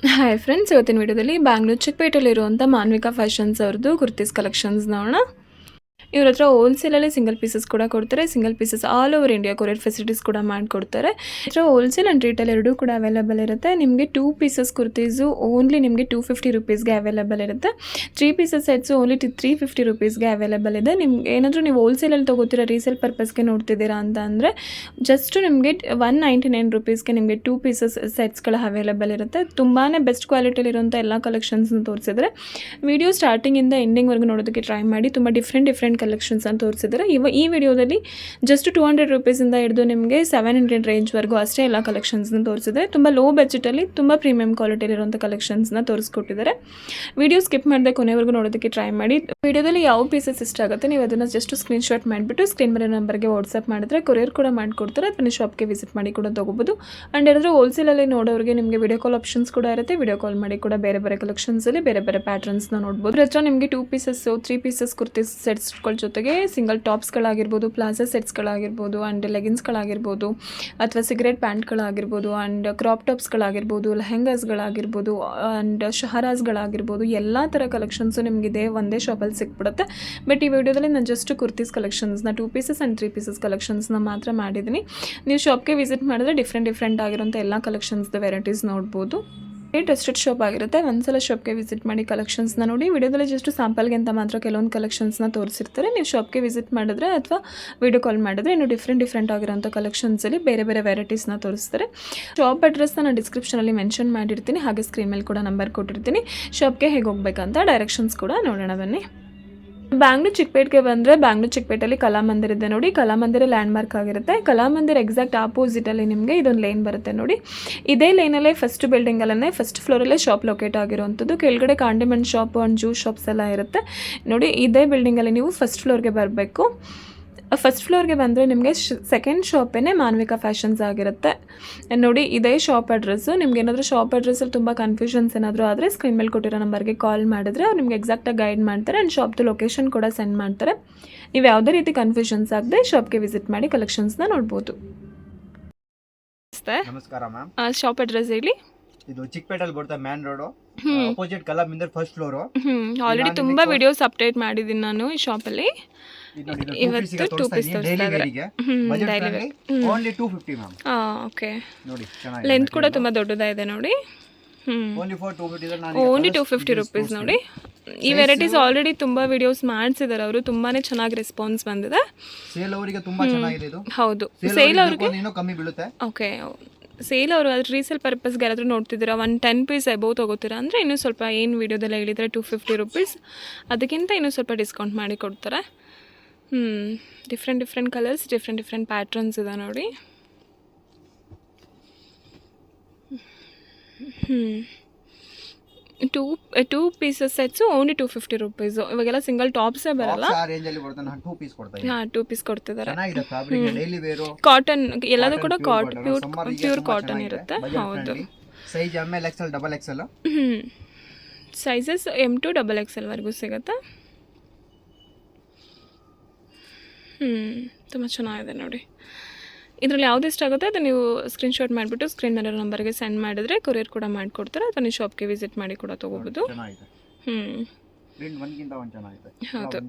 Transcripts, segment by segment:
Hi friends, ಇವತ್ತಿನ ವಿಡಿಯೋದಲ್ಲಿ Bangalore ಚಿಕ್ಕಪೇಟೆಯಲ್ಲಿರುವಂಥ ಮಾನ್ವಿಕಾ fashions ಅವ್ರದ್ದು ಕುರ್ತೀಸ್ ಕಲೆಕ್ಷನ್ಸ್ ನೋಡೋಣ. ಇವ್ರ ಹತ್ರ ಹೋಲ್ಸೇಲಲ್ಲಿ ಸಿಂಗಲ್ ಪೀಸಸ್ ಕೂಡ ಕೊಡ್ತಾರೆ. Single pieces all over India courier facilities ಕೂಡ ಮಾಡಿಕೊಡ್ತಾರೆ. ಹತ್ರ ಹೋಲ್ಸೇಲ್ ಆ್ಯಂಡ್ ರಿಟೇಲ್ ಎರಡೂ ಕೂಡ ಅವೈಲೇಬಲ್ ಇರುತ್ತೆ. ನಿಮಗೆ 2 ಪೀಸಸ್ ಕುರ್ತೀಸು ಓನ್ಲಿ ನಿಮಗೆ 250 ರುಪೀಸ್ಗೆ ಅವೈಲೇಬಲ್ ಇರುತ್ತೆ. 3 ಪೀಸಸ್ ಸೆಟ್ಸು ಓನ್ಲಿ 350 ರುಪೀಸ್ಗೆ ಅವೈಲೇಬಲ್ ಇದೆ. ನಿಮ್ಗೆ ಏನಾದರೂ ನೀವು ಹೋಲ್ಸೇಲಲ್ಲಿ ತೊಗೋತೀರಾ, ರೀಸೇಲ್ ಪರ್ಪಸ್ಗೆ ನೋಡ್ತಿದ್ದೀರಾ ಅಂತ ಅಂದರೆ ಜಸ್ಟ್ ನಿಮಗೆ 199 ರುಪೀಸ್ಗೆ ನಿಮಗೆ 2 ಪೀಸಸ್ ಸೆಟ್ಸ್ಗಳು ಅವೈಲೇಬಲ್ ಇರುತ್ತೆ. ತುಂಬಾ ಬೆಸ್ಟ್ ಕ್ವಾಲಿಟಿಲಿರುವಂಥ ಎಲ್ಲ ಕಲೆಕ್ಷನ್ಸ್ನ ತೋರಿಸಿದ್ರೆ ವಿಡಿಯೋ ಸ್ಟಾರ್ಟಿಂಗಿಂದ ಎಂಡಿಂಗ್ವರೆಗೂ ನೋಡೋದಕ್ಕೆ ಟ್ರೈ ಮಾಡಿ. ತುಂಬ ಡಿಫ್ರೆಂಟ್ ಕಲೆಕ್ಷನ್ಸ್ ಅಂತ ತೋರಿಸಿದ್ದಾರೆ. ಈ ವಿಡಿಯೋದಲ್ಲಿ ಜಸ್ಟ್ 200 ರುಪೀಸಿಂದ ಹಿಡಿದು ನಿಮಗೆ 700 ರೇಂಜ್ವರೆಗೂ ಅಷ್ಟೇ ಎಲ್ಲ ಕಲೆಕ್ಷನ್ಸ್ನ ತೋರಿಸಿದ್ದಾರೆ. ತುಂಬ ಲೋ ಬಜೆಟಲ್ಲಿ ತುಂಬ ಪ್ರೀಮಿಯಂ ಕ್ವಾಲಿಟಿಲಿರುವಂಥ ಕಲೆಕ್ಷನ್ಸ್ನ ತೋರಿಸ್ಕೊಟ್ಟಿದ್ದಾರೆ. ವಿಡಿಯೋ ಸ್ಕಿಪ್ ಮಾಡದೆ ಕೊನೆವರೆಗೂ ನೋಡೋದಕ್ಕೆ ಟ್ರೈ ಮಾಡಿ. ವಿಡಿಯೋದಲ್ಲಿ ಯಾವ ಪೀಸಸ್ ಇಷ್ಟ ಆಗುತ್ತೆ ನೀವು ಅದನ್ನು ಜಸ್ಟ್ ಸ್ಕ್ರೀನ್ಶಾಟ್ ಮಾಡಿಬಿಟ್ಟು ಸ್ಕ್ರೀನ್ ಮೇಲೆ ನಂಬರ್ಗೆ ವಾಟ್ಸಪ್ ಮಾಡಿದ್ರೆ ಕೊರಿಯರ್ ಕೂಡ ಮಾಡಿಕೊಡ್ತಾರೆ. ಅಥವಾ ಶಾಪ್ಗೆ ವಿಸಿಟ್ ಮಾಡಿ ಕೂಡ ತೊಗೋಬೋದು. ಆ್ಯಂಡ್ ಏನಾದರೂ ಹೋಲ್ಸೇಲಲ್ಲಿ ನೋಡೋರಿಗೆ ನಿಮಗೆ ವಿಡಿಯೋ ಕಾಲ್ ಆಪ್ಷನ್ಸ್ ಕೂಡ ಇರುತ್ತೆ. ವಿಡಿಯೋ ಕಾಲ್ ಮಾಡಿ ಕೂಡ ಬೇರೆ ಕಲೆಕ್ಷನ್ಸಲ್ಲಿ ಬೇರೆ ಪ್ಯಾಟರ್ನ್ಸ್ನ ನೋಡ್ಬೋದು. ಅದ್ರ ಹತ್ರ ನಿಮಗೆ 2 ಪೀಸಸ್ಸು 3 ಪೀಸಸ್ ಕುರ್ತೀಸ್ ಸೆಟ್ಸ್ಗಳ ಜೊತೆಗೆ ಸಿಂಗಲ್ ಟಾಪ್ಸ್ಗಳಾಗಿರ್ಬೋದು, ಪ್ಲಾಜಾ ಸೆಟ್ಸ್ಗಳಾಗಿರ್ಬೋದು, ಆ್ಯಂಡ್ ಲೆಗಿನ್ಸ್ಗಳಾಗಿರ್ಬೋದು, ಅಥವಾ ಸಿಗರೇಟ್ ಪ್ಯಾಂಟ್ಗಳಾಗಿರ್ಬೋದು, ಆ್ಯಂಡ್ ಕ್ರಾಪ್ ಟಾಪ್ಸ್ಗಳಾಗಿರ್ಬೋದು, ಲೆಹೆಂಗಾಸ್ಗಳಾಗಿರ್ಬೋದು, ಆ್ಯಂಡ್ ಶಹರಾಸ್ಗಳಾಗಿರ್ಬೋದು, ಎಲ್ಲ ಥರ ಕಲೆಕ್ಷನ್ಸು ನಿಮಗಿದೆ ಒಂದೇ ಶಾಪಲ್ಲಿ ಸಿಕ್ಬಿಡುತ್ತೆ. ಬಟ್ ಈ ವಿಡಿಯೋದಲ್ಲಿ ನಾನು ಜಸ್ಟ್ ಕುರ್ತೀಸ್ ಕಲೆಕ್ಷನ್ಸ್ನ 2 ಪೀಸಸ್ ಆ್ಯಂಡ್ 3 ಪೀಸಸ್ ಕಲೆಕ್ಷನ್ಸ್ನ ಮಾತ್ರ ಮಾಡಿದ್ದೀನಿ. ನೀವು ಶಾಪ್ಗೆ ವಿಸಿಟ್ ಮಾಡಿದ್ರೆ ಡಿಫ್ರೆಂಟ್ ಆಗಿರೋಂಥ ಎಲ್ಲ ಕಲೆಕ್ಷನ್ಸ್ದು ವೆರೈಟೀಸ್ ನೋಡ್ಬೋದು. ಟ್ರಸ್ಟೆಡ್ ಶಾಪ್ ಆಗಿರುತ್ತೆ. ಒಂದ್ಸಲ ಶಾಪ್ಗೆ ವಿಸಿಟ್ ಮಾಡಿ ಕಲೆಕ್ಷನ್ಸ್ನ ನೋಡಿ. ವಿಡಿಯೋದಲ್ಲಿ ಜಸ್ಟ್ ಸ್ಯಾಂಪಲ್ಗೆ ಅಂತ ಮಾತ್ರ ಕೆಲವೊಂದು ಕಲೆಕ್ಷನ್ಸ್ನ ತೋರಿಸಿರ್ತಾರೆ. ನೀವು ಶಾಪ್ಗೆ ವಿಸಿಟ್ ಮಾಡಿದ್ರೆ ಅಥವಾ ವಿಡಿಯೋ ಕಾಲ್ ಮಾಡಿದ್ರೆ ಇನ್ನು ಡಿಫ್ರೆಂಟ್ ಆಗಿರೋಂಥ ಕಲೆಕ್ಷನ್ಸಲ್ಲಿ ಬೇರೆ ವೆರೈಟೀಸ್ನ ತೋರಿಸ್ತಾರೆ. ಶಾಪ್ ಅಡ್ರೆಸ್ನ ನಾನು ಡಿಸ್ಕ್ರಿಪ್ಷನಲ್ಲಿ ಮೆನ್ಷನ್ ಮಾಡಿರ್ತೀನಿ. ಹಾಗೆ ಸ್ಕ್ರೀನ್ ಮೇಲೆ ಕೂಡ ನಂಬರ್ ಕೊಟ್ಟಿರ್ತೀನಿ. ಶಾಪ್ಗೆ ಹೇಗೆ ಹೋಗಬೇಕಂತ ಡೈರೆಕ್ಷನ್ಸ್ ಕೂಡ ನೋಡೋಣ ಬನ್ನಿ. ಬ್ಯಾಂಗ್ಳೂರು ಚಿಕ್ಕಪೇಟೆಗೆ ಬಂದರೆ ಬ್ಯಾಂಗ್ಳೂರು ಚಿಕ್ಕಪೇಟೆಯಲ್ಲಿ ಕಲಾಮಂದಿರ ಇದೆ ನೋಡಿ. ಕಲಾಮಂದಿರ ಲ್ಯಾಂಡ್ ಮಾರ್ಕ್ ಆಗಿರುತ್ತೆ. ಕಲಾಮಂದಿರ ಎಕ್ಸಾಕ್ಟ್ ಆಪೋಸಿಟಲ್ಲಿ ನಿಮಗೆ ಇದೊಂದು ಲೈನ್ ಬರುತ್ತೆ ನೋಡಿ. ಇದೇ ಲೈನಲ್ಲೇ ಫಸ್ಟ್ ಬಿಲ್ಡಿಂಗಲ್ಲೇ ಫಸ್ಟ್ ಫ್ಲೋರಲ್ಲೇ ಶಾಪ್ ಲೊಕೇಟ್ ಆಗಿರುವಂಥದ್ದು. ಕೆಳಗಡೆ condiment shop and juice shops ಎಲ್ಲ ಇರುತ್ತೆ ನೋಡಿ. ಇದೇ ಬಿಲ್ಡಿಂಗಲ್ಲಿ ನೀವು ಫಸ್ಟ್ ಫ್ಲೋರ್ಗೆ ಬರಬೇಕು. ಫಸ್ಟ್ ಫ್ಲೋರ್ಗೆ ಬಂದರೆ ನಿಮಗೆ ಸೆಕೆಂಡ್ ಶಾಪೇ ಮಾನ್ವಿಕಾ ಫ್ಯಾಷನ್ಸ್ ಆಗಿರುತ್ತೆ ನೋಡಿ. ಇದೇ ಶಾಪ್ ಅಡ್ರೆಸ್ಸು. ನಿಮ್ಗೆ ಏನಾದರೂ ಶಾಪ್ ಅಡ್ರೆಸ್ಸಲ್ಲಿ ತುಂಬ ಕನ್ಫ್ಯೂಷನ್ಸ್ ಏನಾದರೂ ಆದರೆ ಸ್ಕ್ರೀನ್ ಮೇಲೆ ಕೊಟ್ಟಿರೋ ನಂಬರ್ಗೆ ಕಾಲ್ ಮಾಡಿದ್ರೆ ಅವ್ರು ನಿಮ್ಗೆ ಎಕ್ಸಾಕ್ಟಾಗಿ ಗೈಡ್ ಮಾಡ್ತಾರೆ. ಆ್ಯಂಡ್ ಶಾಪ್ದು ಲೊಕೇಶನ್ ಕೂಡ ಸೆಂಡ್ ಮಾಡ್ತಾರೆ. ನೀವು ಯಾವುದೇ ರೀತಿ ಕನ್ಫ್ಯೂಷನ್ಸ್ ಆಗದೆ ಶಾಪ್ಗೆ ವಿಸಿಟ್ ಮಾಡಿ ಕಲೆಕ್ಷನ್ಸ್ನ ನೋಡ್ಬೋದು. ನಮಸ್ಕಾರ ಮ್ಯಾಮ್. ಶಾಪ್ ಅಡ್ರೆಸ್ ಹೇಳಿ. ಇದು ಚಿಕ್ಕಪೇಟೆಯಲ್ಲಿ ಬರುತ್ತೆ, main road opposite Kalamandir first floor. Already ತುಂಬ ವಿಡಿಯೋಸ್ ಅಪ್ಡೇಟ್ ಮಾಡಿದ್ದೀನಿ ನಾನು ಈ ಶಾಪಲ್ಲಿ. ಇವತ್ತು 2 ಪೀಸ್ ಓಕೆ. ಲೆಂತ್ ಕೂಡ ತುಂಬ ದೊಡ್ಡದಾಗಿದೆ ನೋಡಿ. ಓನ್ಲಿ 250 ರುಪೀಸ್ ನೋಡಿ. ಈ ವೆರೈಟೀಸ್ ಆಲ್ರೆಡಿ ತುಂಬ ವಿಡಿಯೋಸ್ ಮಾಡಿಸಿದ್ದಾರೆ ಅವರು. ತುಂಬಾ ಚೆನ್ನಾಗಿ ರೆಸ್ಪಾನ್ಸ್ ಬಂದಿದೆ. ಸೇಲ್ ಅವರಿಗೆ ತುಂಬಾ ಚೆನ್ನಾಗಿದೆ ಇದು. ಹೌದು, ಸೇಲ್ ಅವರಿಗೆ ಇನ್ನೂ ಕಮ್ಮಿ ಬೀಳುತ್ತೆ. ಓಕೆ. ಸೇಲ್ ಅವರು ಅದು ರೀಸೇಲ್ ಪರ್ಪಸ್ಗೆ ಯಾರಾದರೂ ನೋಡ್ತಿದ್ದೀರಾ, 10 ಪೀಸ್ ಎಬೌವ್ ತೊಗೋತೀರಾ ಅಂದರೆ ಇನ್ನೂ ಸ್ವಲ್ಪ ಏನು ವೀಡಿಯೋದೆಲ್ಲ ಹೇಳಿದರೆ 250 ರುಪೀಸ್, ಅದಕ್ಕಿಂತ ಇನ್ನೂ ಸ್ವಲ್ಪ ಡಿಸ್ಕೌಂಟ್ ಮಾಡಿ ಕೊಡ್ತಾರೆ. ಡಿಫ್ರೆಂಟ್ ಕಲರ್ಸ್, ಡಿಫ್ರೆಂಟ್ ಪ್ಯಾಟ್ರನ್ಸ್ ಇದೆ ನೋಡಿ. Two pieces sets only 250 rupees. ಇವಾಗೆಲ್ಲ ಸಿಂಗಲ್ ಟಾಪ್ಸೇ ಬರಲ್ಲ. ಹಾಂ, 2 ಪೀಸ್ ಕೊಡ್ತಿದ್ದಾರೆ. ಕಾಟನ್ ಎಲ್ಲದೂ ಕೂಡ ಪ್ಯೂರ್ ಕಾಟನ್ ಇರುತ್ತೆ. ಹೌದು. Size ML XL double XL. Sizes M to XXL ವರೆಗೂ ಸಿಗುತ್ತೆ. ತುಂಬ ಚೆನ್ನಾಗಿದೆ ನೋಡಿ. ಇದರಲ್ಲಿ ಯಾವ್ದು ಇಷ್ಟ ಆಗುತ್ತೆ ಅದು ನೀವು ಸ್ಕ್ರೀನ್ಶಾಟ್ ಮಾಡಿಬಿಟ್ಟು ಸ್ಕ್ರೀನ್ ಮೇಲೆ ನಂಬರ್ಗೆ ಸೆಂಡ್ ಮಾಡಿದ್ರೆ ಕೊರಿಯರ್ ಕೂಡ ಮಾಡಿಕೊಡ್ತಾರೆ. ಅಥವಾ ನೀವು ಶಾಪ್ಗೆ ವಿಸಿಟ್ ಮಾಡಿ ಕೂಡ ತೊಗೋಬೋದು. ಹೌದು.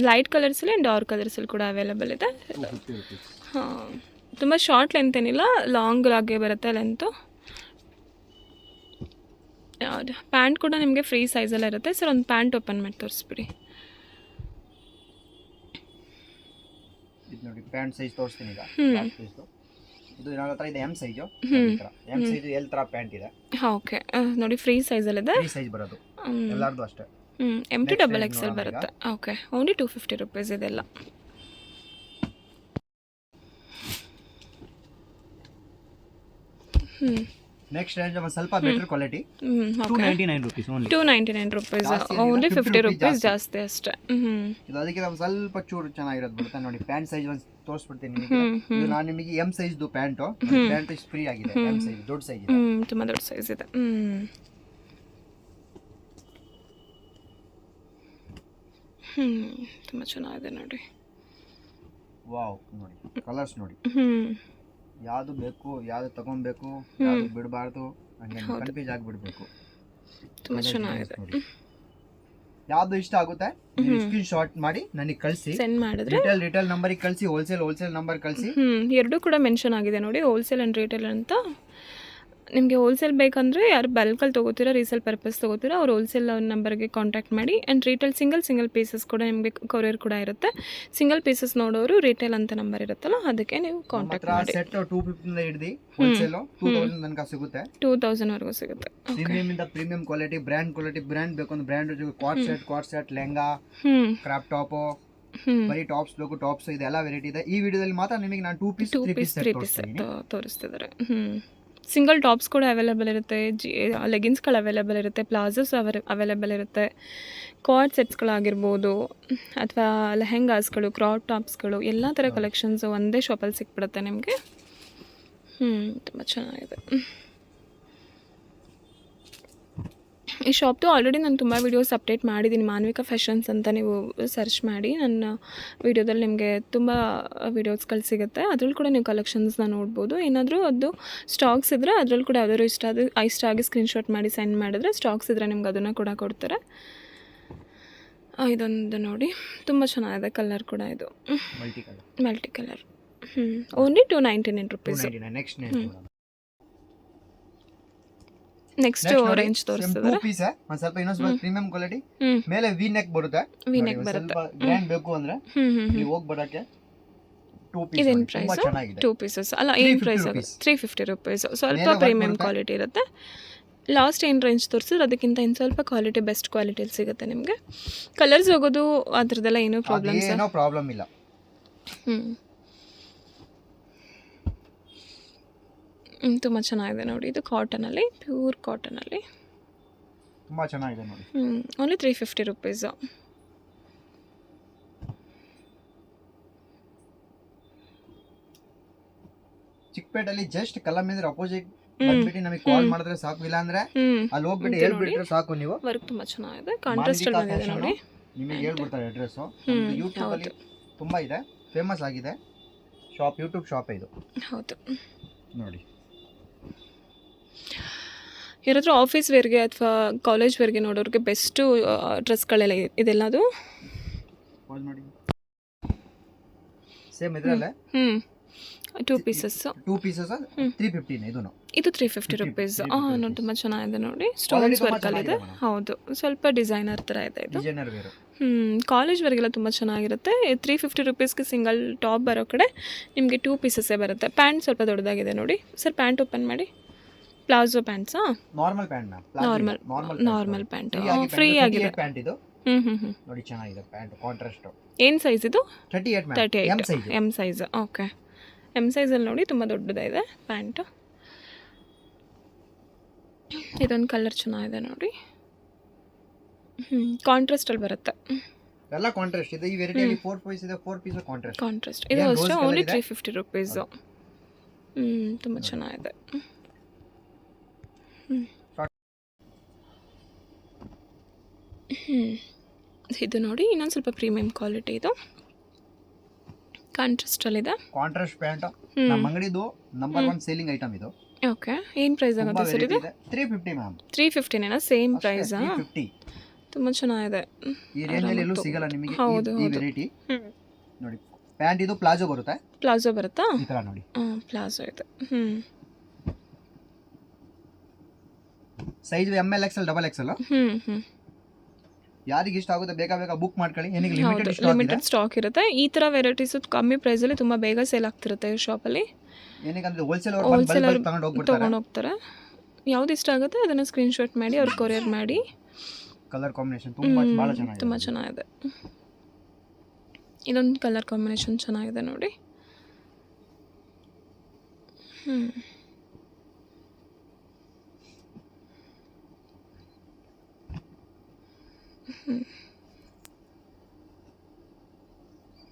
ಲೈಟ್ ಕಲರ್ಸಲ್ಲಿ ಡಾರ್ಕ್ ಕಲರ್ಸಲ್ಲಿ ಕೂಡ ಅವೈಲೇಬಲ್ ಇದೆ. ಹಾಂ, ತುಂಬ ಶಾರ್ಟ್ ಲೆಂತ್ ಏನಿಲ್ಲ, ಲಾಂಗ್ ಆಗಿ ಬರುತ್ತೆ ಲೆಂತು. ಯಾವುದು ಪ್ಯಾಂಟ್ ಕೂಡ ನಿಮಗೆ ಫ್ರೀ ಸೈಜಲ್ಲೇ ಇರುತ್ತೆ. ಸರ್ ಒಂದು ಪ್ಯಾಂಟ್ ಓಪನ್ ಮಾಡಿ ತೋರಿಸ್ಬಿಡಿ. ನೋಡಿ, ಪ್ಯಾಂಟ್ ಸೈಜ್ ತೋರಿಸ್ತೀನಿ ಈಗ. ಇದು ನನ್ನ ಹತ್ರ ಇದೆ M size. M size L ತರ ಪ್ಯಾಂಟ್ ಇದೆ. ಓಕೆ, ನೋಡಿ ಫ್ರೀ ಸೈಜಲ್ಲಿ ಇದೆ. ಫ್ರೀ ಸೈಜ್ ಬರೋದು ಎಲ್ಲಾರ್ದು ಅಷ್ಟೇ. M to XXL ಬರುತ್ತೆ. ಓಕೆ, ಓನ್ಲಿ 250 ರುಪೀಸ್ ಇದೆಲ್ಲ. ನೆಕ್ಸ್ಟ್ ರೇಂಜ್ ಸ್ವಲ್ಪ better quality. 299 rupees only. 299 rupees only 50 rupees ಜಾಸ್ತಿ ಅಷ್ಟೇ. ಇದು ಅದಕ್ಕೆ ನಾವು ಸ್ವಲ್ಪ ಚೂರು ಚೆನ್ನಾಗಿರೋದು ಬರುತ್ತೆ ನೋಡಿ. ಪ್ಯಾಂಟ್ ಸೈಜ್ ಒಂದು ತೋರಿಸ್ಬಿಡ್ತೀನಿ ನಿಮಗೆ. ಇದು ನಾನು ನಿಮಗೆ M ಸೈಜ್ದು ಪ್ಯಾಂಟು. ಪ್ಯಾಂಟ್ ಫ್ರೀ ಆಗಿದೆ. M ಸೈಜ್ ದೊಡ್ಡ ಸೈಜ್ ಇದೆ. ತುಂಬ ದೊಡ್ಡ ಸೈಜ್ ಇದೆ. ತುಂಬ ಚೆನ್ನಾಗಿದೆ ನೋಡಿ. ವಾವ್, ನೋಡಿ ಕಲರ್ಸ್ ನೋಡಿ. ಯಾವುದು ಬೇಕು, ಯಾವುದು ತಗೊಬೇಕು, ಯಾವುದು ಬಿಡಬಾರ್ದು ಹಂಗೆ ಹೌದು. ಕನ್ಫ್ಯೂಸ್ ಆಗಿಬಿಡ್ಬೇಕು. ತುಂಬ ಚೆನ್ನಾಗಿದೆ. ನೋಡಿ ಯಾವ್ದು ಇಷ್ಟ ಆಗುತ್ತೆ ನೀವು ಸ್ಕ್ರೀನ್ ಶಾಟ್ ಮಾಡಿ ನನಗೆ ಕಳಿಸಿ. ಸೆಂಡ್ ಮಾಡಿದ್ರೆ ರಿಟೇಲ್ ನಂಬರಿಗೆ ಕಳಿಸಿ, ಹೋಲ್ಸೇಲ್ ನಂಬರ್ ಕಳಿಸಿ. ಎರಡೂ ಕೂಡ ಮೆನ್ಷನ್ ಆಗಿದೆ ನೋಡಿ, ಹೋಲ್ಸೇಲ್ ಆ್ಯಂಡ್ ರಿಟೇಲ್ ಅಂತ. ನಿಮಗೆ ಹೋಲ್ಸೇಲ್ ಬೇಕಂದರೆ ಯಾರು ಬಲ್ಕಲ್ಲಿ ತೊಗೋತೀರಾ, ರೀಸೇಲ್ ಪರ್ಪಸ್ ತೊಗೋತೀರಾ, ಅವ್ರು ಹೋಲ್ಸೇಲ್ ನಂಬರ್ಗೆ ಕಾಂಟ್ಯಾಕ್ಟ್ ಮಾಡಿ. ಆ್ಯಂಡ್ ರಿಟೇಲ್ ಸಿಂಗಲ್ ಪೀಸಸ್ ಕೂಡ ನಿಮಗೆ ಕೊರಿಯರ್ ಕೂಡ ಇರುತ್ತೆ. ಸಿಂಗಲ್ ಪೀಸಸ್ ನೋಡೋರು ರಿಟೇಲ್ ಅಂತ ನಂಬರ್ ಇರುತ್ತಲ್ಲ, ಅದಕ್ಕೆ ನೀವು ಕಾಂಟ್ಯಾಕ್ಟ್ ಮಾಡಿ. ಸೆಟ್ 250 ಹಿಡಿದು ಹೋಲ್ಸೇಲ್ 2000 ತನಕ ಸಿಗುತ್ತೆ. 2000ವರೆಗೂ ಸಿಗುತ್ತೆ. ಪ್ರೀಮಿಯಂ ಇಂದ ಪ್ರೀಮಿಯಂ ಕ್ವಾಲಿಟಿ, ಬ್ರ್ಯಾಂಡ್ ಬೇಕು ಅಂದ್ರೆ ಬ್ರ್ಯಾಂಡ್ ಜೊತೆ Quad set, lehenga, crop top, ಬರೀ ಟಾಪ್ಸ್ ಬೇಕು, ಟಾಪ್ಸ್ ಇದೆಲ್ಲ ವೆರೈಟಿ ಇದೆ. ಈ ವಿಡಿಯೋದಲ್ಲಿ ಮಾತ್ರ ನಿಮಗೆ ನಾನು 2 ಪೀಸ್ 3 ಪೀಸ್ ತೋರಿಸ್ತಿದ್ದಾರೆ. ಸಿಂಗಲ್ ಟಾಪ್ಸ್ ಕೂಡ ಅವೈಲೇಬಲ್ ಇರುತ್ತೆ, ಲೆಗಿನ್ಸ್ಗಳು ಅವೈಲೇಬಲ್ ಇರುತ್ತೆ, ಪ್ಲಾಜೋಸ್ ಅವೈಲೇಬಲ್ ಇರುತ್ತೆ, ಕಾರ್ಡ್ ಸೆಟ್ಸ್ಗಳಾಗಿರ್ಬೋದು ಅಥವಾ ಲೆಹೆಂಗಾಸ್ಗಳು, ಕ್ರಾಪ್ ಟಾಪ್ಸ್ಗಳು, ಎಲ್ಲ ಥರ ಕಲೆಕ್ಷನ್ಸು ಒಂದೇ ಶಾಪಲ್ಲಿ ಸಿಕ್ಬಿಡುತ್ತೆ ನಿಮಗೆ. ತುಂಬ ಚೆನ್ನಾಗಿದೆ. ಈ ಶಾಪ್ದು ಆಲ್ರೆಡಿ ನಾನು ತುಂಬ ವೀಡಿಯೋಸ್ ಅಪ್ಡೇಟ್ ಮಾಡಿದ್ದೀನಿ. ಮಾನ್ವಿಕಾ ಫ್ಯಾಷನ್ಸ್ ಅಂತ ನೀವು ಸರ್ಚ್ ಮಾಡಿ ನನ್ನ ವೀಡಿಯೋದಲ್ಲಿ ನಿಮಗೆ ತುಂಬ ವೀಡಿಯೋಸ್ಗಳು ಸಿಗುತ್ತೆ. ಅದ್ರಲ್ಲಿ ಕೂಡ ನೀವು ಕಲೆಕ್ಷನ್ಸ್ನ ನೋಡ್ಬೋದು. ಏನಾದರೂ ಅದು ಸ್ಟಾಕ್ಸ್ ಇದ್ದರೆ ಅದರಲ್ಲಿ ಕೂಡ ಯಾವ್ದಾದ್ರು ಇಷ್ಟ ಆಗಿ ಸ್ಕ್ರೀನ್ಶಾಟ್ ಮಾಡಿ ಸೆಂಡ್ ಮಾಡಿದ್ರೆ, ಸ್ಟಾಕ್ಸ್ ಇದ್ದರೆ ನಿಮ್ಗೆ ಅದನ್ನು ಕೂಡ ಕೊಡ್ತಾರೆ. ಇದೊಂದು ನೋಡಿ, ತುಂಬ ಚೆನ್ನಾಗಿದೆ ಕಲರ್ ಕೂಡ. ಇದು multi colour. Only 299 rupees. Next orange ತೋರಿಸ್ತಿದ್ದಾರೆ. ಪೀಸ್ ಒಂದ್ ಸ್ವಲ್ಪ ಇನ್ನೊಂದು ಪ್ರೀಮಿಯಂ ಕ್ವಾಲಿಟಿ, ಮೇಲೆ ವಿ ನೆಕ್ ಬರುತ್ತೆ. ಗ್ರ್ಯಾಂಡ್ ಬೇಕು ಅಂದ್ರೆ ಇಲ್ಲಿ ಹೋಗಿ ಬರಕ್ಕೆ 2 ಪೀಸ್. ಇದೇನು ಪ್ರೈಸ್? 2 ಪೀಸಸ್ ಅಲ್ಲ, ಏನು ಪ್ರೈಸ್ ಅದು? 350 ರುಪೀಸ್. ಸ್ವಲ್ಪ ಪ್ರೀಮಿಯಂ ಕ್ವಾಲಿಟಿ ಇರುತ್ತೆ. ಲಾಸ್ಟ್ ಏನು ರೇಂಜ್ ತೋರಿಸಿದ್ರೆ ಅದಕ್ಕಿಂತ ಇನ್ನು ಸ್ವಲ್ಪ ಕ್ವಾಲಿಟಿ, ಬೆಸ್ಟ್ ಕ್ವಾಲಿಟಿಯಲ್ಲಿ ಸಿಗುತ್ತೆ ನಿಮಗೆ. ಕಲರ್ಸ್ ಹೋಗೋದು ಅದ್ರದ್ದೆಲ್ಲ ಏನೂ ಪ್ರಾಬ್ಲಮ್ ಇಲ್ಲ. ತುಂಬ ಚೆನ್ನಾಗಿದೆ ನೋಡಿ. ಇದು ಕಾಟನಲ್ಲಿ, ಪ್ಯೂರ್ ಕಾಟನಲ್ಲಿ ತುಂಬ ಚೆನ್ನಾಗಿದೆ ನೋಡಿ. Only 350 rupees. ಚಿಕ್ಕಪೇಟೆಯಲ್ಲಿ ಜಸ್ಟ್ ಕಲಮೇಂದ್ರ ಅಪೋಸಿಟ್ ಬಂದ್ಬಿಟ್ಟು ನಮಗೆ ಕಾಲ್ ಮಾಡಿದ್ರೆ ಸಾಕು, ಇಲ್ಲ ಅಂದ್ರೆ ಅಲ್ಲಿ ಹೋಗ್ಬಿಟ್ಟು ಹೇಳ್ಬಿಟ್ರೆ ಸಾಕು. ನೀವು ವರ್ಕ್ ತುಂಬ ಚೆನ್ನಾಗಿದೆ, ಕಾಂಟ್ರಾಸ್ಟ್ ಬಂದಿದೆ ನೋಡಿ. ನಿಮಗೆ ಹೇಳ್ಬಿಡ್ತಾರೆ ಅಡ್ರೆಸ್. ಯೂಟ್ಯೂಬ್ ಅಲ್ಲಿ ತುಂಬಾ ಇದೆ, ಫೇಮಸ್ ಆಗಿದೆ ಶಾಪ್, ಯೂಟ್ಯೂಬ್ ಶಾಪ್ ಇದು. ಹೌದು ನೋಡಿ. ಯಾರಾದರೂ ಆಫೀಸ್ ವೇರ್ಗೆ ಅಥವಾ ಕಾಲೇಜ್ ವೇರ್ಗೆ ನೋಡೋರಿಗೆ ಬೆಸ್ಟು ಡ್ರೆಸ್ಗಳೆಲ್ಲ ಇದೆಲ್ಲ. ಅದು ನೋಡಿ ಸೇಮ್ ಇದ್ರಲ್ಲೇ 2 ಪೀಸಸ್ 350 ಇದು 350 ರುಪೀಸ್. ನೋಡಿ ತುಂಬ ಚೆನ್ನಾಗಿದೆ ನೋಡಿ, ಸ್ಟೋನ್ಸ್ ವರ್ಕಲ್ಲಿದೆ. ಹೌದು, ಸ್ವಲ್ಪ ಡಿಸೈನರ್ ಥರ ಇದೆ ಇದು. ಕಾಲೇಜ್ ವರ್ಗೆಲ್ಲ ತುಂಬ ಚೆನ್ನಾಗಿರುತ್ತೆ. 350 ರುಪೀಸ್ಗೆ ಸಿಂಗಲ್ ಟಾಪ್ ಬರೋ ಕಡೆ ನಿಮಗೆ 2 ಪೀಸಸ್ಸೇ ಬರುತ್ತೆ. ಪ್ಯಾಂಟ್ ಸ್ವಲ್ಪ ದೊಡ್ಡದಾಗಿದೆ ನೋಡಿ ಸರ್. ಪ್ಯಾಂಟ್ ಓಪನ್ ಮಾಡಿ. ಪ್ಲಾಜೋ ಪ್ಯಾಂಟ್ಸಾ? Normal pant ma'am. Normal pant free ಆಗಿದೆ. ಪ್ಯಾಂಟ್ ಇದು ನೋಡಿ, ಚೆನ್ನಾಗಿದೆ ಪ್ಯಾಂಟ್, ಕಾಂಟ್ರಾಸ್ಟ್. ಏನು ಸೈಜ್ ಇದು? 38 ಎಮ್ ಸೈಜ್. ಓಕೆ, ಎಮ್ ಸೈಜಲ್ಲಿ ನೋಡಿ ತುಂಬ ದೊಡ್ಡದಿದೆ ಪ್ಯಾಂಟು. ಇದೊಂದು ಕಲರ್ ಚೆನ್ನಾಗಿದೆ ನೋಡಿ. ಕಾಂಟ್ರಾಸ್ಟಲ್ಲಿ ಬರುತ್ತೆ. ಎಲ್ಲ ಕಾಂಟ್ರಾಸ್ಟ್ ಇದೆ. ಈ ವೆರೈಟಿಯಲ್ಲಿ 4 ಪೀಸ್ ಇದೆ, 4 ಪೀಸ್ ಕಾಂಟ್ರಾಸ್ಟ್. ಇದು ಅಷ್ಟೇ, ಓನ್ಲಿ 350 ರುಪೀಸು. ತುಂಬ ಚೆನ್ನಾಗಿದೆ. ಇದು ನೋಡಿ, ಇನ್ನೊಂದು ಸ್ವಲ್ಪ ಪ್ರೀಮಿಯಂ ಕ್ವಾಲಿಟಿ. ಇದು ಕಾಂಟ್ರಾಸ್ಟಲ್ಲಿದೆ. ಕಾಂಟ್ರಾಸ್ಟ್ ಪ್ಯಾಂಟ್ ನಮ್ಮ ಅಂಗಡಿದು ನಂಬರ್ 1 ಸೇಲಿಂಗ್ ಐಟಮ್ ಇದು. ಓಕೆ, ಏನು ಪ್ರೈಸ್ ಆಗುತ್ತೆ ಸರ್ ಇದು? 350 ಮ್ಯಾಮ್. 350ನೇನಾ? ಸೇಮ್ ಪ್ರೈಸಾ? 350. ತುಂಬ ಚೆನ್ನಾಗಿದೆ. ಈ ರೇಂಜಲ್ಲಿ ಎಲ್ಲೂ ಸಿಗಲ್ಲ ನಿಮಗೆ ಈ ವೆರೈಟಿ. ನೋಡಿ, ಪ್ಯಾಂಟ್ ಇದು ಪ್ಲಾಜೋ ಬರುತ್ತೆ. ಪ್ಲಾಜೋ ಬರುತ್ತಾ? ಈ ತರ ನೋಡಿ, ಪ್ಲಾಜೋ ಇದೆ. Size ML XL XXL. ಯಾರಿಗೆ ಇಷ್ಟ ಆಗುತ್ತೆ ಬೇಗ ಬುಕ್ ಮಾಡ್ಕೊಳ್ಳಿ. ಏನಿಗೆ ಲಿಮಿಟೆಡ್ ಸ್ಟಾಕ್ ಇರುತ್ತೆ. ಈ ಥರ ವೆರೈಟೀಸು ಕಮ್ಮಿ ಪ್ರೈಸಲ್ಲಿ ತುಂಬ ಬೇಗ ಸೇಲ್ ಆಗ್ತಿರುತ್ತೆ ಈ ಶಾಪಲ್ಲಿ. ಏನಕ್ಕೆ ಹೋಲ್ಸೇಲ್ ತೊಗೊಂಡು ಹೋಗ್ತಾರೆ. ಯಾವ್ದು ಇಷ್ಟ ಆಗುತ್ತೆ ಅದನ್ನು ಸ್ಕ್ರೀನ್ಶಾಟ್ ಮಾಡಿ ಅವ್ರು ಕೊರಿಯರ್ ಮಾಡಿ. ಕಲರ್ ಕಾಂಬಿನೇಷನ್ ತುಂಬ ಚೆನ್ನಾಗಿದೆ. ಇದೊಂದು ಕಲರ್ ಕಾಂಬಿನೇಷನ್ ಚೆನ್ನಾಗಿದೆ ನೋಡಿ.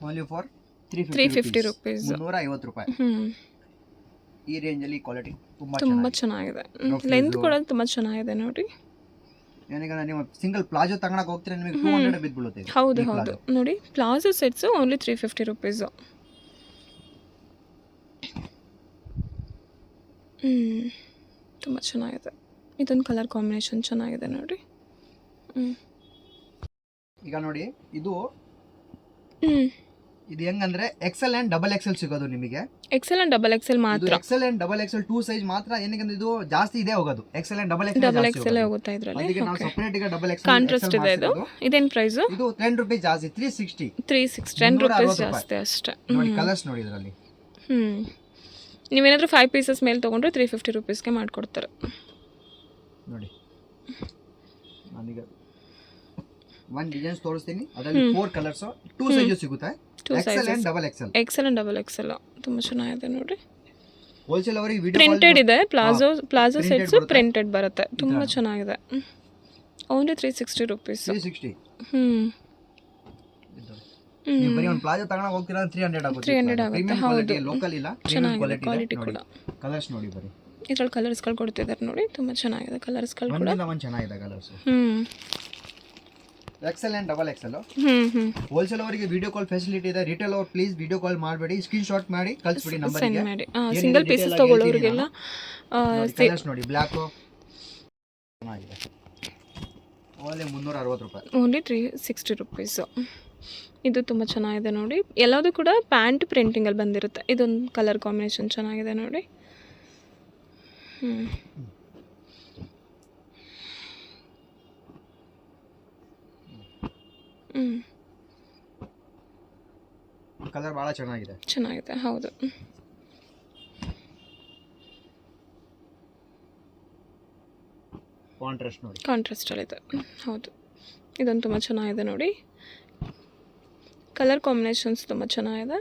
Only for 350 rupees. 350 ರೂಪಾಯಿ. ಈ ರೇಂಜಲ್ಲಿ ಕ್ವಾಲಿಟಿ ತುಂಬ ಚೆನ್ನಾಗಿದೆ. ಲೆಂತ್ ಕೂಡ ತುಂಬ ಚೆನ್ನಾಗಿದೆ ನೋಡಿ. ಏನಕ್ಕೆ ನೀವು ಸಿಂಗಲ್ ಪ್ಲಾಜೋ ತಗೊಳಕ್ಕೆ ಹೋಗ್ತೀರಾ, ನಿಮಗೆ 200 ಬಿದ್ದು ಬೀಳುತ್ತೆ. ಹೌದು ನೋಡಿ, ಪ್ಲಾಜೋ ಸೆಟ್ಸು ಓನ್ಲಿ 350 ರುಪೀಸು. ತುಂಬ ಚೆನ್ನಾಗಿದೆ. ಇದೊಂದು ಕಲರ್ ಕಾಂಬಿನೇಷನ್ ಚೆನ್ನಾಗಿದೆ ನೋಡಿ. ಈಗ ನೋಡಿ ಇದು ಹ್ಞೂ ಇದು ಹೆಂಗಂದ್ರೆ ಎಕ್ಸೆಲ್ ಅಂಡ್ ಡಬಲ್ ಎಕ್ಸೆಲ್ ಸಿಗೋದು ನಿಮಗೆ. ಎಕ್ಸೆಲ್ ಅಂಡ್ ಡಬಲ್ ಎಕ್ಸೆಲ್ ಇದು ಮಾತ್ರ. XL and double XL 2 size ಮಾತ್ರ. ಏನಕ್ಕೆ ಇದು ಜಾಸ್ತಿ ಇದೆ ಹೋಗೋದು XL and double double XL XL ಹೋಗುತ್ತಾ ಇದರಲ್ಲಿ. ಅದಕ್ಕೆ ನಾವು ಸಪರೇಟ್ ಈಗ ಡಬಲ್ ಎಕ್ಸೆಲ್ ಕಾಂಟ್ರಾಸ್ಟ್ ಇದೆ ಇದು. ಇದೇನು ಪ್ರೈಸು? ಇದು 10 ರೂಪಾಯಿ ಜಾಸ್ತಿ, 360. 360 10 ರೂಪೀಸ್ ಜಾಸ್ತಿ ಅಷ್ಟೇ. ನೋಡಿ ಕಲರ್ಸ್ ನೋಡಿ ಇದರಲ್ಲಿ. ನೀವೇನಾದರೂ 5 ಪೀಸಸ್ ಮೇಲೆ ತೊಗೊಂಡ್ರೆ 350 ರೂಪೀಸ್ಗೆ ಮಾಡಿಕೊಡ್ತಾರೆ ನೋಡಿ. ನಾನೀಗ ಒಂದು ಡಿಸೈನ್ಸ್ ತೋರಿಸ್ತೀನಿ, ಅದರಲ್ಲಿ 4 ಕಲರ್ಸ್ 2 ಸೈಜಸ್ ಸಿಗುತ್ತೆ. Excel and double XL. Excel and double Excel ತುಂಬ ಚೆನ್ನಾಗಿದೆ ನೋಡಿ. ಹೋಲ್ಸೇಲ್ ಅವರಿಗೆ ವಿಡಿಯೋ ಪ್ರಿಂಟೆಡ್ ಇದೆ. ಪ್ಲಾಜೋ ಸೆಟ್ಸ್ ಪ್ರಿಂಟೆಡ್ ಬರುತ್ತೆ. ತುಂಬ ಚೆನ್ನಾಗಿದೆ. Only 360 rupees. 360. ನೀವು ಬರೀ ಒಂದು ಪ್ಲಾಜೋ ತಗೊಂಡು ಹೋಗ್ತೀರಾ 300 ಆಗುತ್ತೆ. 300 ಆಗುತ್ತೆ. ಹೌದು, ಲೋಕಲ್ ಇಲ್ಲ, ಚೆನ್ನಾಗಿದೆ ಕ್ವಾಲಿಟಿ ಕೂಡ. ಕಲರ್ಸ್ ನೋಡಿ ಬರೀ ಇದ್ರಲ್ಲಿ ಕಲರ್ಸ್ಗಳು ಕೊಡ್ತಿದ್ದಾರೆ ನೋಡಿ. ತುಂಬ ಚೆನ್ನಾಗಿದೆ ಕಲರ್ಸ್ಗಳು ಕೂಡ. ಒಂದು ಚೆನ್ನಾಗಿದೆ colours. Excel and double Excel. Wholesale ಅವರಿಗೆ ವಿಡಿಯೋ ಕಾಲ್ ಫೆಸಿಲಿಟಿ ಇದೆ. ರಿಟೇಲ್ ಅವ್ರು ಪ್ಲೀಸ್ ವಿಡಿಯೋ ಕಾಲ್ ಮಾಡಬೇಡಿ, ಸ್ಕ್ರೀನ್ ಶಾಟ್ ಮಾಡಿ ಕಳಿಸ್ಬಿಡಿ ನಂಬರ್ಗೆ. ಸಿಂಗಲ್ ಪೀಸಸ್ ತಗೊಳ್ಳೋರಿಗೆಲ್ಲ ಕಲರ್ಸ್ ನೋಡಿ. ಬ್ಲ್ಯಾಕ್ ಚೆನ್ನಾಗಿದೆ, ಓನ್ಲಿ 360 ರೂಪಾಯಿ. Only 360 rupees. ಇದು ತುಂಬ ಚೆನ್ನಾಗಿದೆ ನೋಡಿ. ಎಲ್ಲದೂ ಕೂಡ ಪ್ಯಾಂಟ್ ಪ್ರಿಂಟಿಂಗಲ್ಲಿ ಬಂದಿರುತ್ತೆ. ಇದೊಂದು ಕಲರ್ ಕಾಂಬಿನೇಷನ್ ಚೆನ್ನಾಗಿದೆ ನೋಡಿ. ಕಲರ್ ಭಾಳ ಚೆನ್ನಾಗಿದೆ. ಚೆನ್ನಾಗಿದೆ ಹೌದು. ಕಾಂಟ್ರಾಸ್ಟ್ ನೋಡಿ. ಕಾಂಟ್ರಾಸ್ಟಲ್ಲಿದೆ ಹೌದು. ಇದೊಂದು ತುಂಬ ಚೆನ್ನಾಗಿದೆ ನೋಡಿ. ಕಲರ್ ಕಾಂಬಿನೇಷನ್ಸ್ ತುಂಬ ಚೆನ್ನಾಗಿದೆ.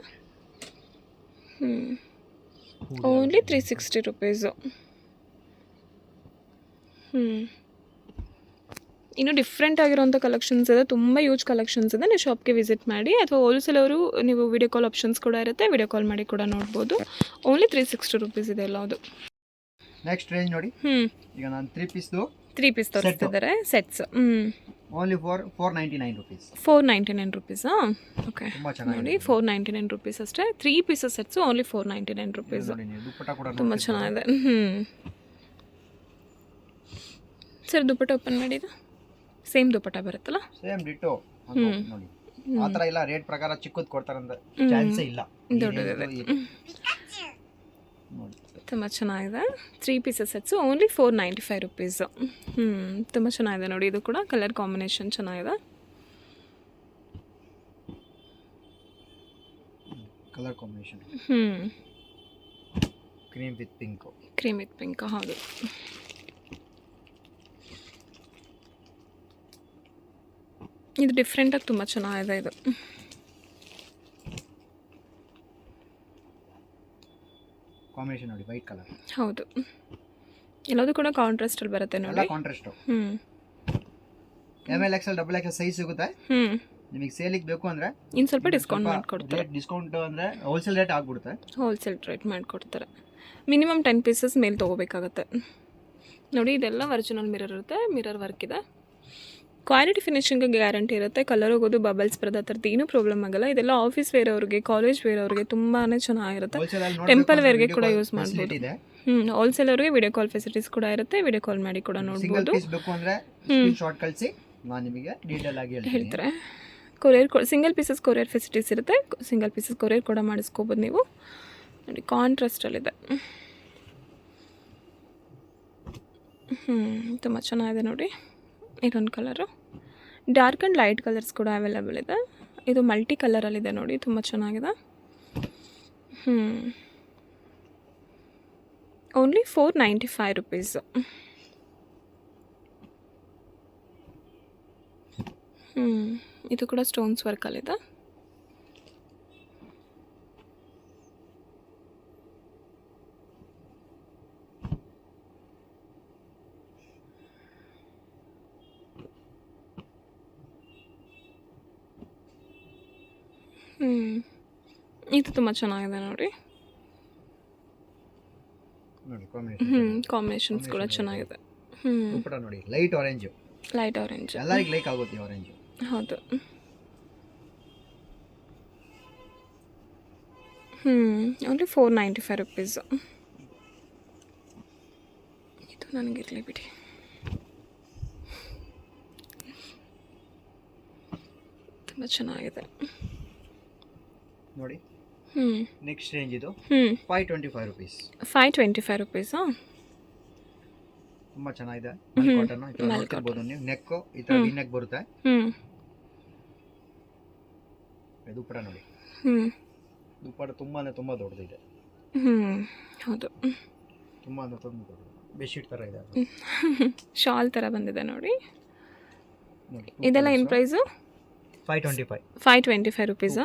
Only 360 rupees. ಇನ್ನೂ ಡಿಫ್ರೆಂಟ್ ಆಗಿರೋಂಥ ಕಲೆಕ್ಷನ್ಸ್ ಇದೆ. ತುಂಬ ಯೂಜ್ ಕಲೆಕ್ಷನ್ಸ್ ಇದೆ. ನೀವು ಶಾಪ್ಗೆ ವಿಸಿಟ್ ಮಾಡಿ, ಅಥವಾ ಹೋಲ್ಸೇಲ್ ಅವರು ನೀವು ವಿಡಿಯೋ ಕಾಲ್ ಆಪ್ಷನ್ಸ್ ಕೂಡ ಇರುತ್ತೆ. ವಿಡಿಯೋ ಕಾಲ್ ಮಾಡಿ ಕೂಡ ನೋಡ್ಬೋದು. ಓನ್ಲಿ 360 ರೂಪೀಸ್ ಇದೆ ಎಲ್ಲದು. ನೆಕ್ಸ್ಟ್ ರೇಂಜ್ ನೋಡಿ. ಈಗ ನಾನು 3 ಪೀಸ್ ತೋರಿಸ್ತಿದ್ದಾರೆ ಸೆಟ್ಸ್. Only for 499 rupees. 499 ರೂಪೀಸಾ? ಓಕೆ ತುಂಬಾ ಚೆನ್ನಾಗಿದೆ ನೋಡಿ. 499 ರೂಪೀಸ್ ಅಷ್ಟೇ. 3 pieces sets only 499 rupees. Dupatta ಕೂಡ ತುಂಬ ಚೆನ್ನಾಗಿದೆ. ಸರ್ ದುಪ್ಪಟ್ಟ ಓಪನ್ ಮಾಡಿದ ಸೇಮ್ ದುಪ್ಪಟ್ಟ ಬರುತ್ತಲ್ಲ, ಸೇಮ್ ಡಿಟೋ ನೋಡಿ. ಆ ಥರ ಇಲ್ಲ, ರೇಟ್ ಪ್ರಕಾರ ಚಿಕ್ಕದು ಕೊಡ್ತಾರಂತ ಚಾನ್ಸೇ ಇಲ್ಲ. ದೊಡ್ಡದಿದೆ ನೋಡಿ. ತುಂಬ ಚೆನ್ನಾಗಿದೆ. 3 ಪೀಸಸ್ ಸೆಟ್ಸು ಓನ್ಲಿ 495 ರೂಪೀಸು. ತುಂಬ ಚೆನ್ನಾಗಿದೆ ನೋಡಿ. ಇದು ಕೂಡ ಕಲರ್ ಕಾಂಬಿನೇಷನ್ ಚೆನ್ನಾಗಿದೆ. Colour combination cream with pink. ಹೌದು. ಇದು ಡಿಫ್ರೆಂಟಾಗಿ ತುಂಬ ಚೆನ್ನಾಗಿದೆ. ಇದು ಕಾಂಬಿನೇಷನ್ ನೋಡಿ, ವೈಟ್ ಕಲರ್. ಹೌದು, ಎಲ್ಲದೂ ಕೂಡ ಕಾಂಟ್ರಾಸ್ಟಲ್ಲಿ ಬರುತ್ತೆ ನೋಡಿ. Contrast. ML XL double XL size ಸಿಗುತ್ತೆ. ನಿಮಗೆ ಸೇಲಿಗೆ ಬೇಕು ಅಂದರೆ ಇನ್ನು ಸ್ವಲ್ಪ ಡಿಸ್ಕೌಂಟ್ ಮಾಡಿಕೊಡ್ತಾರೆ. ಡಿಸ್ಕೌಂಟ್ ಅಂದರೆ ಹೋಲ್ಸೇಲ್ ರೇಟ್ ಆಗಿಬಿಡುತ್ತೆ. ಹೋಲ್ಸೇಲ್ ರೇಟ್ ಮಾಡಿಕೊಡ್ತಾರೆ. ಮಿನಿಮಮ್ 10 ಪೀಸಸ್ ಮೇಲೆ ತೊಗೋಬೇಕಾಗತ್ತೆ ನೋಡಿ. ಇದೆಲ್ಲ ಒರಿಜಿನಲ್ ಮಿರರ್ ಇರುತ್ತೆ. ಮಿರರ್ ವರ್ಕ್ ಇದೆ. ಕ್ವಾಲಿಟಿ ಫಿನಿಶಿಂಗ್ ಗ್ಯಾರಂಟಿ ಇರುತ್ತೆ. ಕಲರ್ ಹೋಗೋದು, ಬಬಲ್ಸ್ ಬರೋದು, ಆ ಥರದ್ದು ಏನೂ ಪ್ರಾಬ್ಲಮ್ ಆಗಲ್ಲ. ಇದೆಲ್ಲ ಆಫೀಸ್ ವೇರ್ ಅವ್ರಿಗೆ, ಕಾಲೇಜ್ ವೇರ್ ಅವ್ರಿಗೆ ತುಂಬಾ ಚೆನ್ನಾಗಿರುತ್ತೆ. ಟೆಂಪಲ್ ವೇರ್ಗೆ ಕೂಡ ಯೂಸ್ ಮಾಡ್ಬೋದು. ಹೋಲ್ಸೇಲ್ ಅವ್ರಿಗೆ ವಿಡಿಯೋ ಕಾಲ್ ಫೆಸಿಲಿಟೀಸ್ ಕೂಡ ಇರುತ್ತೆ. ವಿಡಿಯೋ ಕಾಲ್ ಮಾಡಿ ಕೂಡ ನೋಡ್ಬೋದು. ಹೇಳ್ತಾರೆ. ಸಿಂಗಲ್ ಪೀಸಸ್ ಕೊರಿಯರ್ ಫೆಸಿಲಿಟೀಸ್ ಇರುತ್ತೆ. ಸಿಂಗಲ್ ಪೀಸಸ್ ಕೊರಿಯರ್ ಕೂಡ ಮಾಡಿಸ್ಕೋಬೋದು ನೀವು ನೋಡಿ. ಕಾಂಟ್ರಾಸ್ಟಲ್ಲಿದೆ. ತುಂಬ ಚೆನ್ನಾಗಿದೆ ನೋಡಿ. ಇದೊಂದು colour. Dark and light colours ಕೂಡ ಅವೈಲೇಬಲ್ ಇದೆ. ಇದು ಮಲ್ಟಿ ಕಲರಲ್ಲಿದೆ ನೋಡಿ. ತುಂಬ ಚೆನ್ನಾಗಿದೆ. Only 495 rupees. ಇದು ಕೂಡ ಸ್ಟೋನ್ಸ್ ವರ್ಕಲ್ಲಿದೆ. ಇದು ತುಂಬ ಚೆನ್ನಾಗಿದೆ ನೋಡಿ. ಕಾಂಬಿನೇಷನ್ಸ್ ಕೂಡ ಚೆನ್ನಾಗಿದೆ. ನೋಡಿ, ಲೈಟ್ ಆರೆಂಜ್. ಎಲ್ಲರಿಗೂ ಲೈಕ್ ಆಗುತ್ತೆ ಆರೆಂಜ್. ಹೌದು. Only 495 rupees. ಇದು ನನಗಿರಲಿ ಬಿಡಿ. ತುಂಬ ಚೆನ್ನಾಗಿದೆ. ನೋಡಿ ಹ್ಞೂ ನೆಕ್ಸ್ಟ್ ರೇಂಜ್ ಇದು ಹ್ಞೂ 525 ರುಪೀಸ್. 525 ರುಪೀಸಾ? ತುಂಬಾ ಚೆನ್ನಾಗಿದೆ. ಮಲ್ ಕಾಟನ್ ಈ ತರ ನೋಡ್ತಿರ್ಬೋದು ನೀವು. ನೆಕ್ ಈ ತರ ವಿ ನೆಕ್ ಬರುತ್ತೆ. ಹ್ಞೂ ದುಪ್ಪಟ ನೋಡಿ. ಹ್ಞೂ ದುಪ್ಪಟ ತುಂಬಾ ದೊಡ್ಡದಿದೆ. ಹ್ಞೂ ಹೌದು. ತುಂಬಾ ದೊಡ್ಡದು. ಬೆಡ್ಶೀಟ್ ತರ ಇದೆ. ಶಾಲ್ ಥರ ಬಂದಿದೆ ನೋಡಿ. ನೋಡಿ ಇದೆಲ್ಲ ಏನು ಪ್ರೈಸು? 525. 525 ರುಪೀಸಾ?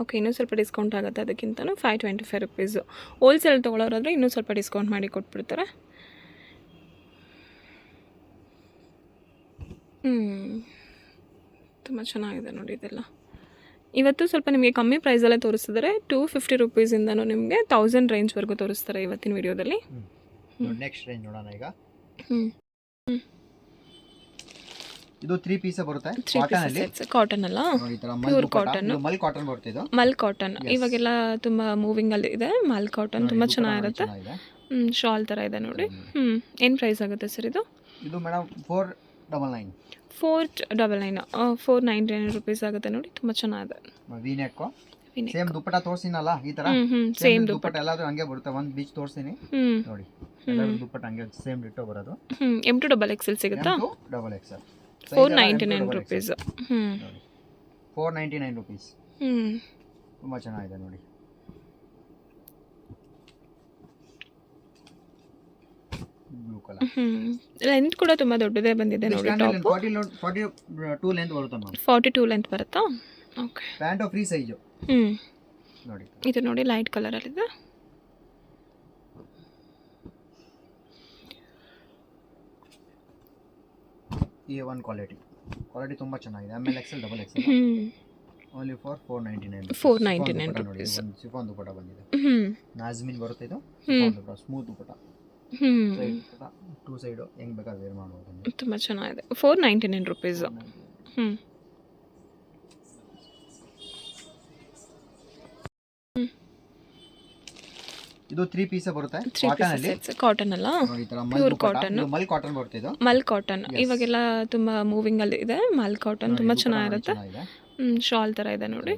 ಓಕೆ, ಇನ್ನೂ ಸ್ವಲ್ಪ ಡಿಸ್ಕೌಂಟ್ ಆಗುತ್ತೆ ಅದಕ್ಕಿಂತನೂ. 525 ರುಪೀಸು. ಹೋಲ್ಸೇಲ್ ತೊಗೊಳೋರಾದರೆ ಇನ್ನೂ ಸ್ವಲ್ಪ ಡಿಸ್ಕೌಂಟ್ ಮಾಡಿ ಕೊಟ್ಬಿಡ್ತಾರೆ. ತುಂಬ ಚೆನ್ನಾಗಿದೆ ನೋಡಿ ಇದೆಲ್ಲ. ಇವತ್ತು ಸ್ವಲ್ಪ ನಿಮಗೆ ಕಮ್ಮಿ ಪ್ರೈಸಲ್ಲೇ ತೋರಿಸಿದರೆ 250 ರುಪೀಸಿಂದನೂ ನಿಮಗೆ 1000 ರೇಂಜ್ವರೆಗೂ ತೋರಿಸ್ತಾರೆ ಇವತ್ತಿನ ವಿಡಿಯೋದಲ್ಲಿ. ನೆಕ್ಸ್ಟ್ ರೇಂಜ್ ನೋಡೋಣ ಈಗ. ಹ್ಞೂ ಇದು 3 ಪೀಸ್ ಬರುತ್ತೆ. 3 ಕಾಟನ್ ಪೀಸಸ್ ಕಾಟನ್ ಅಲ್ಲ, ಈ ತರ ಪ್ಯೂರ್ ಕಾಟನ್. ಮಲ್ ಕಾಟನ್ ಬರುತ್ತೆ ಇದು. ಮಲ್ ಕಾಟನ್ ಇವಾಗೆಲ್ಲ ತುಂಬ ಮೂವಿಂಗಲ್ಲಿ ಇದೆ. ಮಲ್ ಕಾಟನ್ ತುಂಬ ಚೆನ್ನಾಗಿರುತ್ತೆ. ಶಾಲ್ ಥರ ಇದೆ ನೋಡಿ. ಏನು ಪ್ರೈಸ್ ಆಗುತ್ತೆ ಸರ್ ಇದು? ಇದು ಮೇಡಮ್ 499. 499 ರುಪೀಸ್ ಆಗುತ್ತೆ ನೋಡಿ. ತುಂಬ ಚೆನ್ನಾಗಿದೆ. ವಿ ನೆಕ್ ಸೇಮ್ ದುಪ್ಪಟ ತೋರಿಸಿನಲ್ಲ ಈ ತರ. ಸೇಮ್ ದುಪ್ಪಟ ಎಲ್ಲಾದ್ರೂ ಹಂಗೆ ಬರುತ್ತೆ. ಒಂದು ಬೀಚ್ ತೋರಿಸ್ತೀನಿ ನೋಡಿ. ಎಲ್ಲರೂ ದುಪ್ಪಟ ಹಂಗೆ ಸೇಮ್ ಡಿಟ್ಟೋ ಬರೋದು. M2 XXL ಸಿಗುತ್ತಾ? XXL 499 rupees. 499 ರುಪೀಸ್. ತುಂಬಾ ಚೆನ್ನಾಗಿದೆ ನೋಡಿ. Blue colour. ಲೆಂತ್ ಕೂಡ ತುಂಬ ದೊಡ್ಡದೇ ಬಂದಿದೆ ನೋಡಿ. ಟಾಪ್ 42 ಲೆಂತ್ ಬರುತ್ತೆ ಮ್ಯಾಮ್. 42 ಲೆಂತ್ ಬರುತ್ತಾ? ಓಕೆ. ಪ್ಯಾಂಟ್ ಫ್ರೀ ಸೈಜ್ ನೋಡಿ. ಇದು ನೋಡಿ ಲೈಟ್ ಕಲರಲ್ಲಿದೆ. A1 ಕ್ವಾಲಿಟಿ ತುಂಬಾ ಚೆನ್ನಾಗಿದೆ. ML XL XXL only for 499 rupees. Chiffon dupatta ಬಂದಿದೆ. ನಾಜ್ಮಿನ್ ಬರುತ್ತೆ ಇದು. ಸ್ಮೂತ್ ದುಪ್ಪಟ. ಟೂ ಸೈಡ್ ಹೆಂಗ್ ಬೇಕಾದ್ರೆ ವೇರ್ ಮಾಡಬಹುದು. ತುಂಬ ಚೆನ್ನಾಗಿದೆ. 499 ರುಪೀಸ್. ಇದು 3 ಪೀಸ್ ಬರುತ್ತೆ. ಕಾಟನ್ ಅಲ್ಲ, ಪ್ಯೂರ್ ಕಾಟನ್. ಮಲ್ ಕಾಟನ್ ಬರುತ್ತೆ ಇದು. ಮಲ್ ಕಾಟನ್ ಇವಾಗೆಲ್ಲ ತುಂಬ ಮೂವಿಂಗಲ್ಲಿ ಇದೆ. ಮಲ್ ಕಾಟನ್ ತುಂಬ ಚೆನ್ನಾಗಿರುತ್ತೆ. ಶಾಲ್ ಥರ ಇದೆ ನೋಡಿ.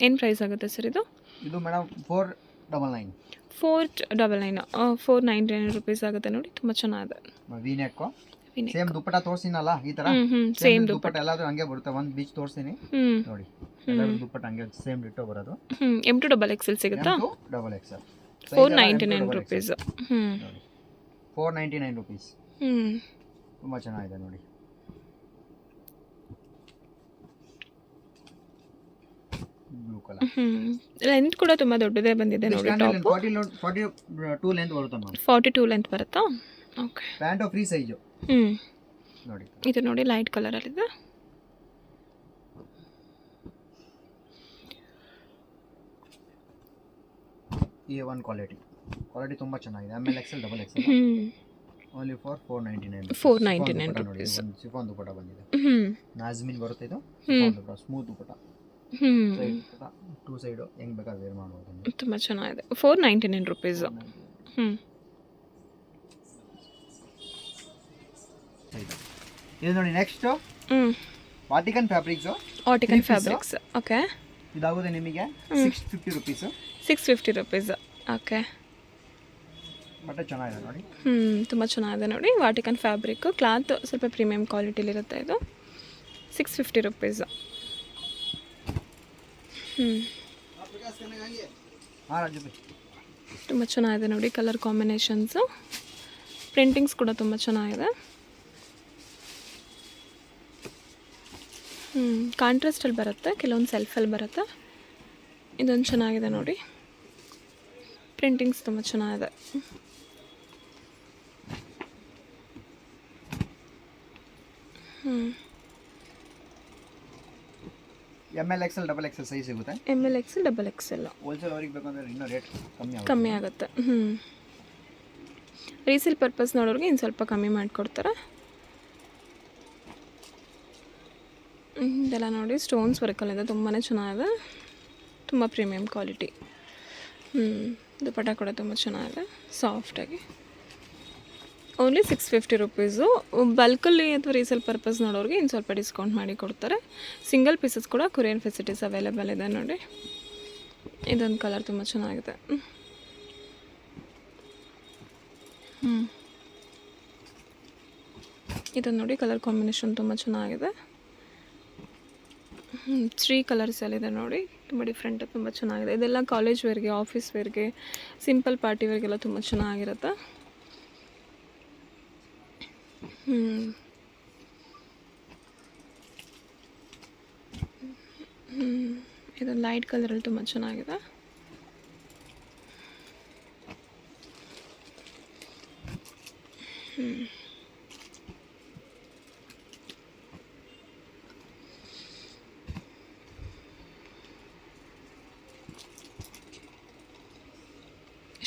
ಏನು ಪ್ರೈಸ್ ಆಗುತ್ತೆ ಸರ್ ಇದು? ಇದು ಮೇಡಮ್ 499. 499 ರುಪೀಸ್ ಆಗುತ್ತೆ ನೋಡಿ. ತುಂಬ ಚೆನ್ನಾಗಿದೆ. ವಿ ನೆಕ್ ಸೇಮ್ ದುಪ್ಪಟ ತೋರಿಸಿನಲ್ಲ ಈ ತರ. ಸೇಮ್ ದುಪ್ಪಟ ಎಲ್ಲಾದ್ರೂ ಹಂಗೆ ಬರುತ್ತೆ. ಒಂದು ಬೀಚ್ ತೋರಿಸ್ತೀನಿ ನೋಡಿ. ಎಲ್ಲರೂ ದುಪ್ಪಟ ಹಂಗೆ ಸೇಮ್ ಡಿಟ್ಟೋ ಬರೋದು. M2 XXL ಸಿಗುತ್ತಾ? XXL 499 rupees. 499 ರುಪೀಸ್. ತುಂಬಾ ಚೆನ್ನಾಗಿದೆ ನೋಡಿ. Blue colour. ಲೆಂತ್ ಕೂಡ ತುಂಬ ದೊಡ್ಡದೇ ಬಂದಿದೆ ನೋಡಿ. ಟಾಪ್ 42 ಲೆಂತ್ ಬರುತ್ತೆ ಮ್ಯಾಮ್. 42 ಲೆಂತ್ ಬರುತ್ತಾ? ಓಕೆ. ಪ್ಯಾಂಟ್ ಫ್ರೀ ಸೈಜ್ ನೋಡಿ. ಇದು ನೋಡಿ ಲೈಟ್ ಕಲರಲ್ಲಿದೆ. A1 ಕ್ವಾಲಿಟಿ ತುಂಬಾ ಚೆನ್ನಾಗಿದೆ. ML XL XXL only for 499 rupees. Chiffon dupatta ಬಂದಿದೆ. ನಾಜ್ಮಿನ್ ಬರುತ್ತೆ ಇದು. ಸ್ಮೂತ್ ದುಪ್ಪಟ. ಟೂ ಸೈಡ್ ಹೆಂಗ್ ಬೇಕಾದ್ರೆ ವೇರ್ ಮಾಡಬಹುದು. ತುಂಬ ಚೆನ್ನಾಗಿದೆ. 499 ರುಪೀಸ್. ಇದು ನೋಡಿ ನೆಕ್ಸ್ಟ್ ವಾಟಿಕನ್ ಫ್ಯಾಬ್ರಿಕ್ಸ್. ಓಕೆ. ಇದಾಗುತ್ತೆ ನಿಮಗೆ 650 ರುಪೀಸ್. 650 ರುಪೀಸ್. ಓಕೆ. ಬಟ್ಟೆ ಚೆನ್ನಾಗಿದೆ ನೋಡಿ. ತುಂಬ ಚೆನ್ನಾಗಿದೆ ನೋಡಿ. ವಾಟಿಕನ್ ಫ್ಯಾಬ್ರಿಕ್ ಕ್ಲಾತ್ ಸ್ವಲ್ಪ ಪ್ರೀಮಿಯಂ ಕ್ವಾಲಿಟಿಲಿರುತ್ತೆ ಇದು. 650 ರುಪೀಸ್. ತುಂಬ ಚೆನ್ನಾಗಿದೆ ನೋಡಿ. ಕಲರ್ ಕಾಂಬಿನೇಷನ್ಸು, ಪ್ರಿಂಟಿಂಗ್ಸ್ ಕೂಡ ತುಂಬ ಚೆನ್ನಾಗಿದೆ. ಕಾಂಟ್ರಾಸ್ಟಲ್ಲಿ ಬರುತ್ತೆ, ಕೆಲವೊಂದು ಸೆಲ್ಫಲ್ಲಿ ಬರುತ್ತೆ. ಇದೊಂದು ಚೆನ್ನಾಗಿದೆ ನೋಡಿ. ಪ್ರಿಂಟಿಂಗ್ಸ್ ತುಂಬ ಚೆನ್ನಾಗಿದೆ. ML XL XXL ಸೈಜ್ ಸಿಗುತ್ತೆ. ML XL XXL ಹೋಲ್ಸೇಲ್ ಅವ್ರಿಗೆ ಬೇಕಂದ್ರೆ ಇನ್ನೂ ರೇಟ್ ಕಮ್ಮಿ ಆಗುತ್ತೆ. ರೀಸೇಲ್ ಪರ್ಪಸ್ ನೋಡೋರಿಗೆ ಇನ್ನು ಸ್ವಲ್ಪ ಕಮ್ಮಿ ಮಾಡಿಕೊಡ್ತಾರೆ. ಇದೆಲ್ಲ ನೋಡಿ ಸ್ಟೋನ್ಸ್ ವರ್ಕಲ್ಲಿದೆ. ತುಂಬಾ ಚೆನ್ನಾಗಿದೆ. ತುಂಬ ಪ್ರೀಮಿಯಂ ಕ್ವಾಲಿಟಿ. ದುಪ್ಪಟ ಕೂಡ ತುಂಬ ಚೆನ್ನಾಗಿದೆ, ಸಾಫ್ಟಾಗಿ. Only 650 rupees. ಬಲ್ಕಲ್ಲಿ ಅಥವಾ ರೀಸೇಲ್ ಪರ್ಪಸ್ ನೋಡೋರಿಗೆ ಇನ್ನು ಸ್ವಲ್ಪ ಡಿಸ್ಕೌಂಟ್ ಮಾಡಿ ಕೊಡ್ತಾರೆ. ಸಿಂಗಲ್ ಪೀಸಸ್ ಕೂಡ ಕೊರಿಯನ್ ಫೆಸಿಲಿಟೀಸ್ ಅವೈಲೇಬಲ್ ಇದೆ ನೋಡಿ. ಇದೊಂದು ಕಲರ್ ತುಂಬ ಚೆನ್ನಾಗಿದೆ. ಇದನ್ನು ನೋಡಿ, ಕಲರ್ ಕಾಂಬಿನೇಷನ್ ತುಂಬ ಚೆನ್ನಾಗಿದೆ. 3 ಕಲರ್ಸಲ್ಲಿದೆ ನೋಡಿ, ತುಂಬ ಡಿಫ್ರೆಂಟ್, ತುಂಬ ಚೆನ್ನಾಗಿದೆ. ಇದೆಲ್ಲ ಕಾಲೇಜ್ ವೇರ್ಗೆ, ಆಫೀಸ್ ವೇರ್ಗೆ, ಸಿಂಪಲ್ ಪಾರ್ಟಿ ವೇರ್ಗೆಲ್ಲ ತುಂಬ ಚೆನ್ನಾಗಿರುತ್ತೆ. ಇದು ಲೈಟ್ ಕಲರಲ್ಲಿ ತುಂಬ ಚೆನ್ನಾಗಿದೆ.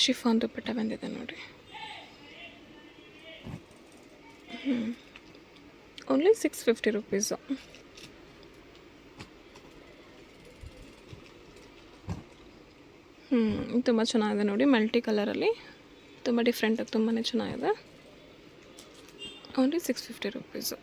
ಶಿಫಾನ್ ದುಪ್ಪಟ್ಟ ಬಂದಿದೆ ನೋಡಿ. Only 650 rupees. ತುಂಬ ಚೆನ್ನಾಗಿದೆ ನೋಡಿ, ಮಲ್ಟಿ ಕಲರಲ್ಲಿ ತುಂಬ ಡಿಫ್ರೆಂಟಾಗಿ ತುಂಬಾ ಚೆನ್ನಾಗಿದೆ. Only 650 rupees.